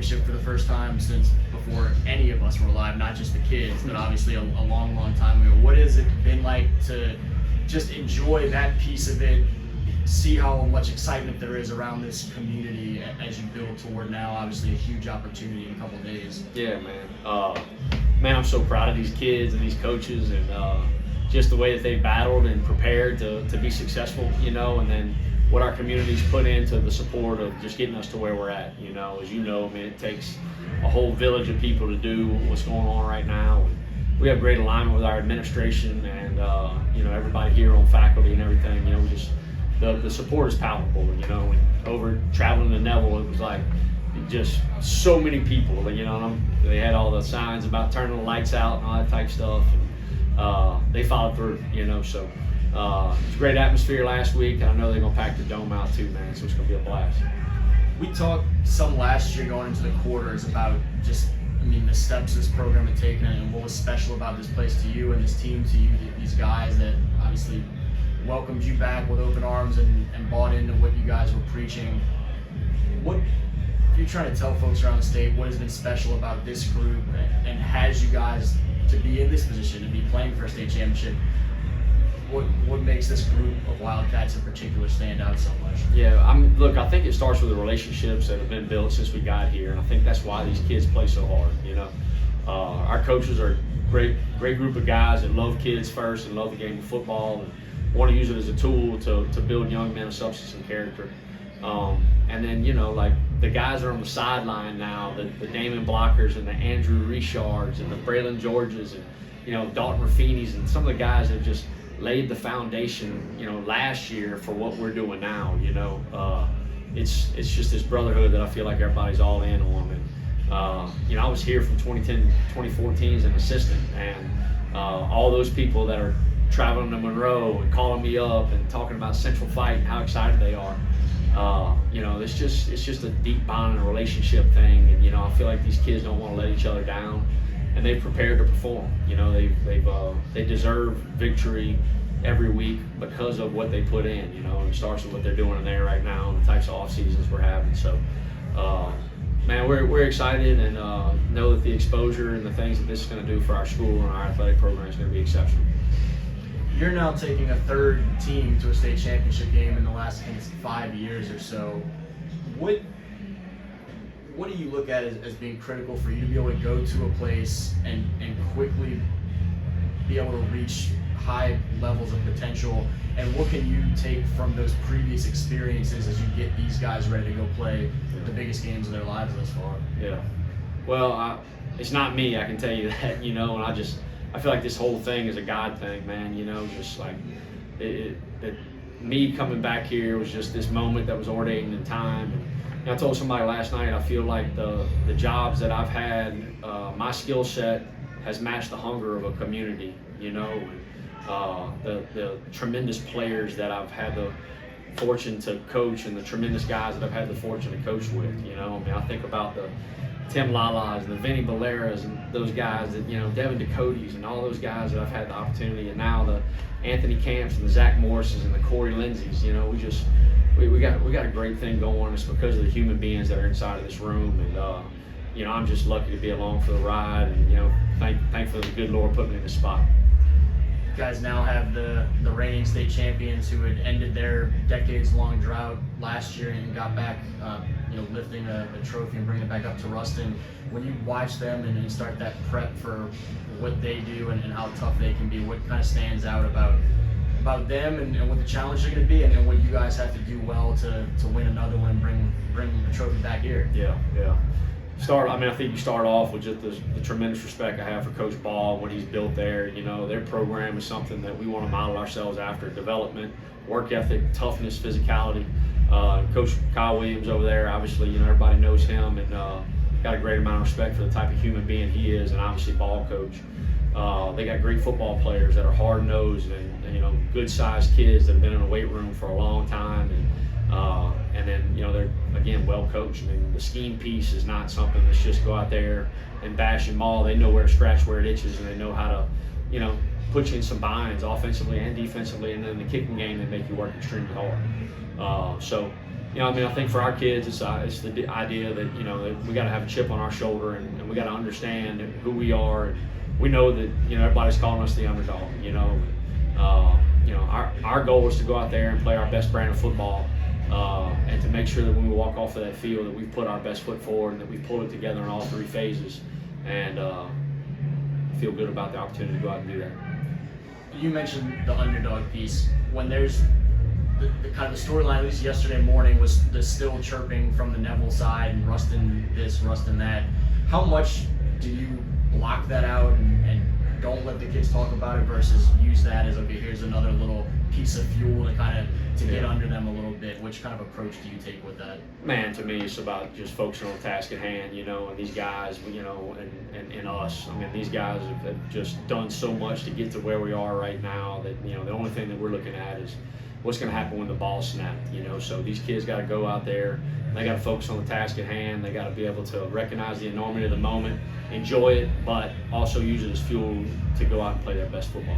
championship for the first time since before any of us were alive, not just the kids, but obviously a long, long time ago. What has it been like to just enjoy that piece of it, see how much excitement there is around this community as you build toward now, obviously a huge opportunity in a couple of days? Yeah, man. Man, I'm so proud of these kids and these coaches, and just the way that they battled and prepared to be successful, you know, and then what our community's put into the support of just getting us to where we're at, you know. As you know, I mean, it takes a whole village of people to do what's going on right now. And we have great alignment with our administration and, you know, everybody here on faculty and everything. You know, we just, the support is palpable, you know. And over traveling to Neville, it was like just so many people, you know. They had all the signs about turning the lights out and all that type of stuff. And they followed through, you know, so. It was a great atmosphere last week, and I know they're going to pack the dome out too, man, so it's going to be a blast. We talked some last year going into the quarters about just, I mean, the steps this program had taken and what was special about this place to you and this team to you, these guys that obviously welcomed you back with open arms and bought into what you guys were preaching. What, if you're trying to tell folks around the state what has been special about this group and has you guys to be in this position, to be playing for a state championship, what makes this group of Wildcats in particular stand out so much? Yeah, look, I think it starts with the relationships that have been built since we got here, and I think that's why these kids play so hard, you know. Our coaches are a great group of guys that love kids first and love the game of football and want to use it as a tool to build young men of substance and character. And then, you know, like the guys that are on the sideline now, the Damon Blockers and the Andrew Richards and the Braylon Georges and, you know, Dalton Raffinis and some of the guys that just laid the foundation, you know, last year for what we're doing now, you know. It's just this brotherhood that I feel like everybody's all in on. And, you know, I was here from 2010, 2014 as an assistant, and all those people that are traveling to Monroe and calling me up and talking about Central Fight and how excited they are. You know, it's just a deep bond and a relationship thing, and, you know, I feel like these kids don't want to let each other down. And they've prepared to perform. You know, they deserve victory every week because of what they put in. You know, and it starts with what they're doing in there right now and the types of off seasons we're having. So, man, we're excited and know that the exposure and the things that this is going to do for our school and our athletic program is going to be exceptional. You're now taking a third team to a state championship game in the last, I think it's 5 years or so. What do you look at as being critical for you to be able to go to a place and quickly be able to reach high levels of potential? And what can you take from those previous experiences as you get these guys ready to go play the biggest games of their lives thus far? Yeah. Well, it's not me, I can tell you that, you know, and I feel like this whole thing is a God thing, man, you know, just like me coming back here was just this moment that was ordained in time. And I told somebody last night, I feel like the jobs that I've had, my skill set has matched the hunger of a community, you know, and the tremendous players that I've had the fortune to coach and the tremendous guys that I've had the fortune to coach with, you know. I mean, I think about the Tim Lalas and the Vinny Baleras and those guys that, you know, Devin Ducotes and all those guys that I've had the opportunity, and now the Anthony Camps and the Zach Morrises and the Corey Lindsays, you know, we got a great thing going. It's because of the human beings that are inside of this room, and you know, I'm just lucky to be along for the ride, and, you know, thankful the good Lord put me in this spot. You guys now have the reigning state champions who had ended their decades-long drought last year and got back, you know, lifting a trophy and bringing it back up to Ruston. When you watch them and start that prep for what they do and how tough they can be, what kind of stands out about them and what the challenge is going to be, and what you guys have to do well to win another one and bring the trophy back here? Yeah. I think you start off with just the tremendous respect I have for Coach Ball, what he's built there. You know, their program is something that we want to model ourselves after: development, work ethic, toughness, physicality. Coach Kyle Williams over there, obviously, you know, everybody knows him, and got a great amount of respect for the type of human being he is, and obviously ball coach. They got great football players that are hard-nosed and you know, good-sized kids that have been in the weight room for a long time, and then, you know, they're, again, well-coached. I mean, the scheme piece is not something that's just go out there and bash and maul. They know where to scratch where it itches, and they know how to, you know, put you in some binds offensively and defensively, and then the kicking game, they make you work extremely hard. So I think for our kids, it's the idea that, that we got to have a chip on our shoulder, and we got to understand who we are. We know that, everybody's calling us the underdog. Our goal is to go out there and play our best brand of football, and to make sure that when we walk off of that field that we've put our best foot forward and that we've pulled it together in all three phases, and feel good about the opportunity to go out and do that. You mentioned the underdog piece. When there's the kind of the storyline, at least yesterday morning, was the still chirping from the Neville side and Rustin this, Rustin that. How much do you block that out and don't let the kids talk about it versus use that as, okay, here's another little piece of fuel to get under them a little bit? Which kind of approach do you take with that? Man, to me, it's about just focusing on the task at hand, and these guys, and us. These guys have just done so much to get to where we are right now that, the only thing that we're looking at is what's going to happen when the ball snapped, So these kids got to go out there, they got to focus on the task at hand, they got to be able to recognize the enormity of the moment, enjoy it, but also use it as fuel to go out and play their best football.